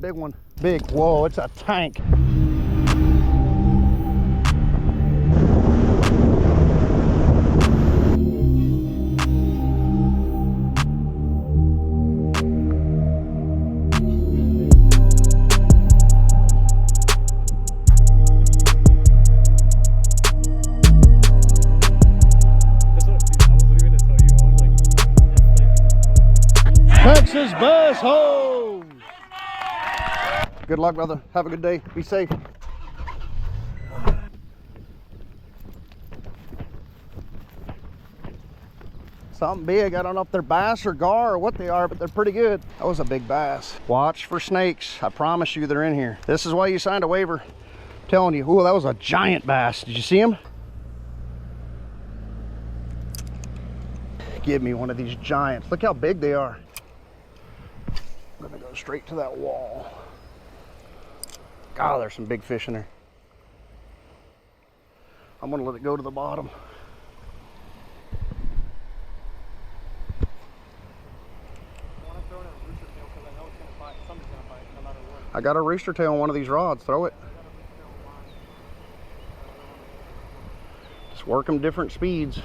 Big one. Big. Whoa, it's a tank. Texas bass hose. Good luck, brother. Have a good day. Be safe. Something big. I don't know if they're bass or gar or what they are, but they're pretty good. That was a big bass. Watch for snakes. I promise you they're in here. This is why you signed a waiver. I'm telling you. Ooh, that was a giant bass. Did you see him? Give me one of these giants. Look how big they are. I'm gonna go straight to that wall. God, there's some big fish in there. I'm gonna let it go to the bottom. I got a rooster tail on one of these rods. Throw it. Just work them different speeds.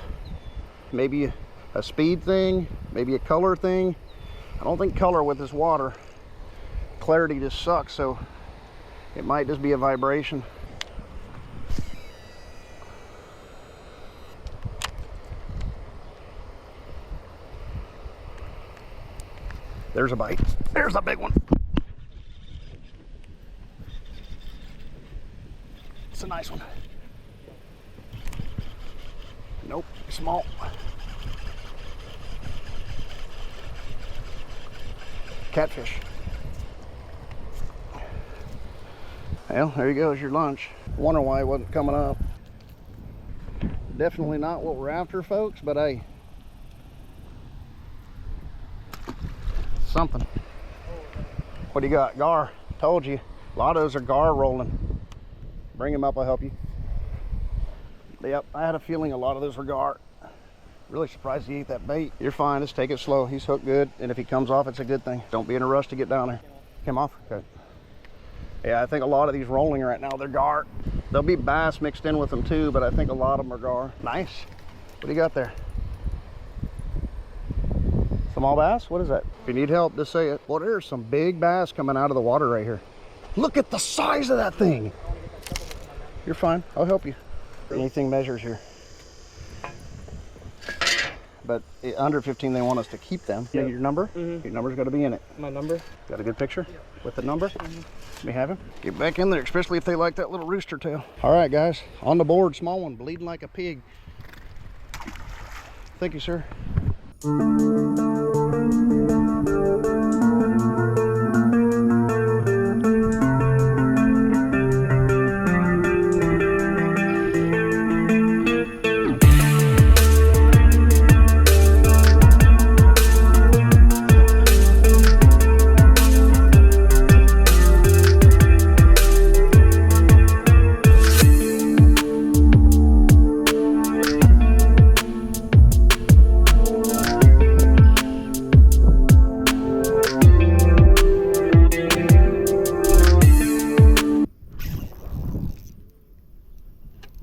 Maybe a speed thing, maybe a color thing. I don't think color with this water. Clarity just sucks, so it might just be a vibration. There's a bite. There's a big one. It's a nice one. Nope, small. Catfish. Well, there you go, is your lunch. Wonder why it wasn't coming up. Definitely not what we're after, folks, but hey, something. What do you got? Gar. Told you. A lot of those are gar rolling. Bring him up, I'll help you. Yep, I had a feeling a lot of those were gar. Really surprised he ate that bait. You're fine, just take it slow. He's hooked good, and if he comes off, it's a good thing. Don't be in a rush to get down there. Came off? Okay. Yeah, I think a lot of these rolling right now, they're gar. There'll be bass mixed in with them too, but I think a lot of them are gar. Nice. What do you got there? Small bass? What is that? If you need help, just say it. Well, there's some big bass coming out of the water right here. Look at the size of that thing. You're fine, I'll help you. Anything measures here. But under 15, they want us to keep them. Yep. Your number? Your number's got to be in it. My number? Got a good picture with the number? Let me have him. Get back in there, especially if they like that little rooster tail. All right, guys, on the board, small one, bleeding like a pig. Thank you, sir.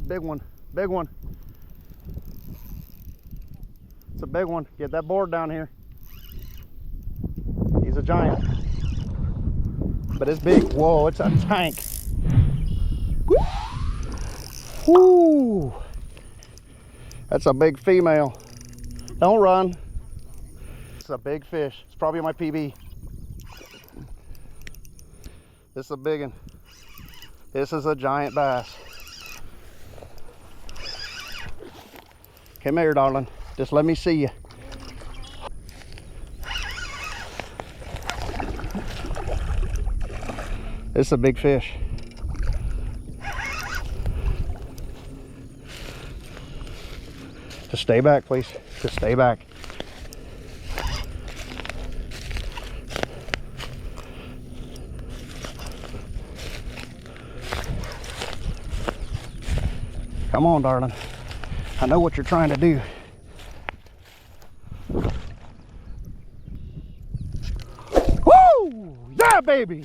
Big one, big one. It's a big one. Get that board down here. He's a giant, but it's big. Whoa, it's a tank. Woo! That's a big female. Don't run. It's a big fish. It's probably my PB. This is a big one. This is a giant bass. Come here, darling. Just let me see you. This is a big fish. Just stay back, please. Just stay back. Come on, darling. I know what you're trying to do. Woo! Yeah, baby!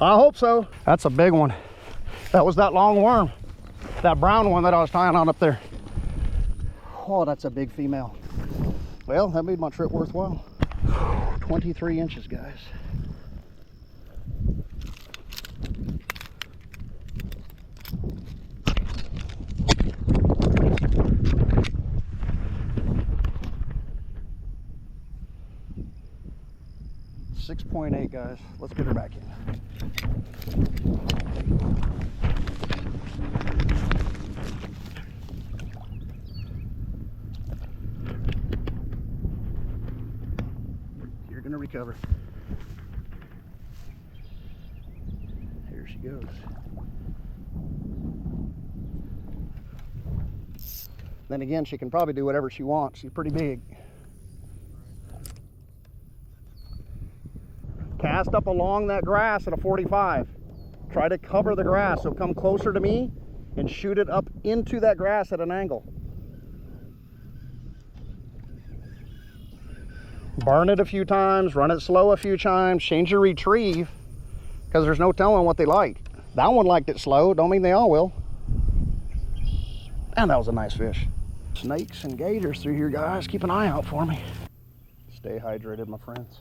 I hope so. That's a big one. That was that long worm. That brown one that I was tying on up there. Oh, that's a big female. Well, that made my trip worthwhile. 23 inches, guys. .8, guys. Let's get her back in. You're gonna recover. Here she goes. Then again, she can probably do whatever she wants. She's pretty big. Cast up along that grass at a 45. Try to cover the grass, so come closer to me and shoot it up into that grass at an angle. Burn it a few times, run it slow a few times, change your retrieve, because there's no telling what they like. That one liked it slow, don't mean they all will. And that was a nice fish. Snakes and gators through here, guys. Keep an eye out for me. Stay hydrated, my friends.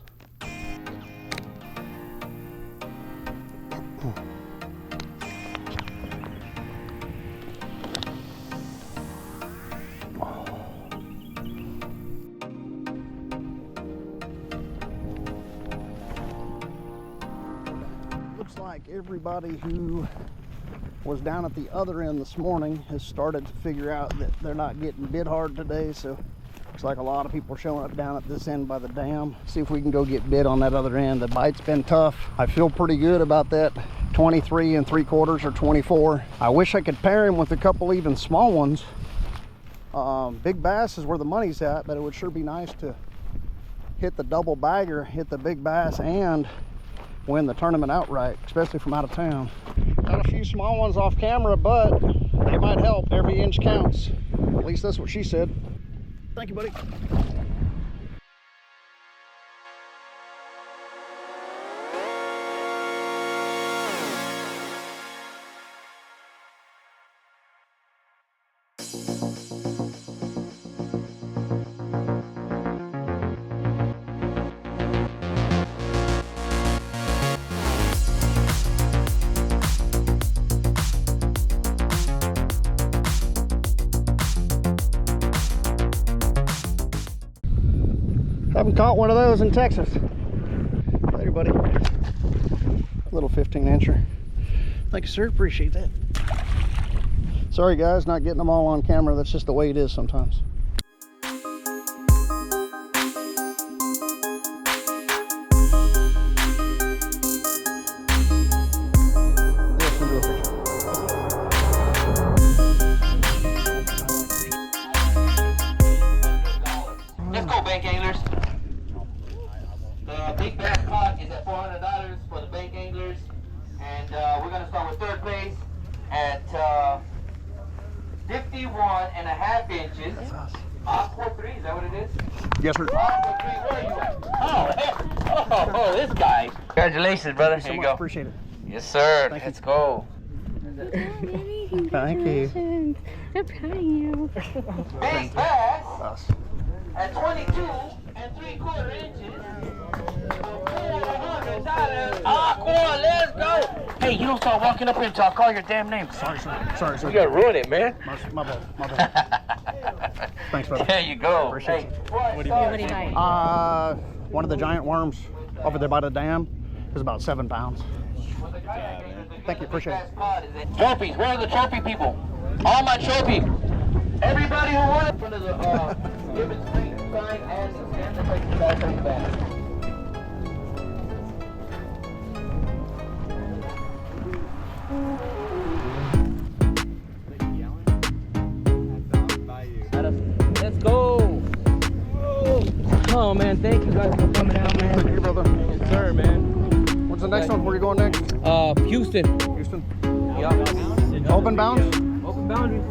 Looks like everybody who was down at the other end this morning has started to figure out that they're not getting bit hard today, so looks like a lot of people are showing up down at this end by the dam. See if we can go get bit on that other end. The bite's been tough. I feel pretty good about that 23 3/4 or 24. I wish I could pair him with a couple even small ones. Big bass is where the money's at, but it would sure be nice to hit the double bagger, hit the big bass, and win the tournament outright, especially from out of town. Got a few small ones off camera, but they might help. Every inch counts. At least that's what she said. Thank you, buddy. Haven't caught one of those in Texas. Later, buddy. Little 15-incher. Thank you, sir. Appreciate that. Sorry, guys, not getting them all on camera. That's just the way it is sometimes. Let's go, bank anglers. The big bass pot is at $400 for the bank anglers, and we're gonna start with third place at 51.5 inches. That's us. Aqua 3, is that what it is? Yes, sir. Aqua 3, where are you at? Oh, this guy. Congratulations, brother. Here you go. Appreciate it. Yes, sir. Thank you. Let's go. Thank you. I'm proud of you. Big bass Us. at 22.75 inches. $400. Aqua, let's go. Hey, you don't start walking up here until I call your damn name. Sorry, sir. Sorry, sir. You gotta ruin it, man. My bad. My bad. Thanks, brother. There you go. Appreciate Hey, What do you buy? One of the giant worms over there by the dam is about 7 pounds. Thank you, appreciate it. Trophies, where are the trophy people? All my trophy. Everybody who won in front of the Gibbons Creek sign and the stand that takes the back of the back. Let's go. Oh man, thank you guys for coming out, man. Thank you, brother. Yes, sir, man. What's the next one? Where are you going next? Houston. Houston. Yeah. Open bounds? Open boundaries.